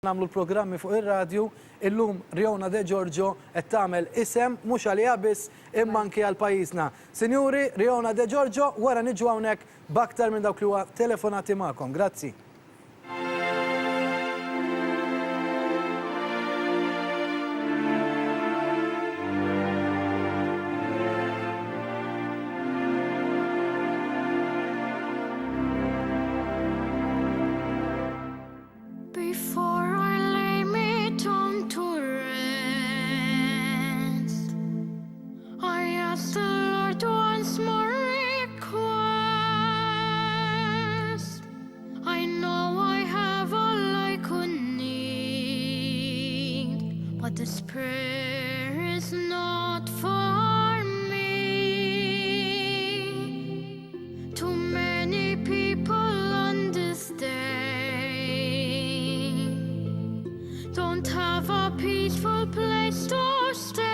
Namlu l-programmi fuq ir-radju, illum Riona De Giorgio qed tagħmel isem mhux għaliha biss imma anke għal pajjiżna. Sinjuri, Riona De Giorgio, wara niġu hawnhekk b'aktar minn dawk li huwa telefonati magħkom. Grazzi. Before I lay me down to rest, I ask the Lord once more request. I know I have all I could need, but this prayer is not for me. Too many people on this day don't have a peaceful place to stay.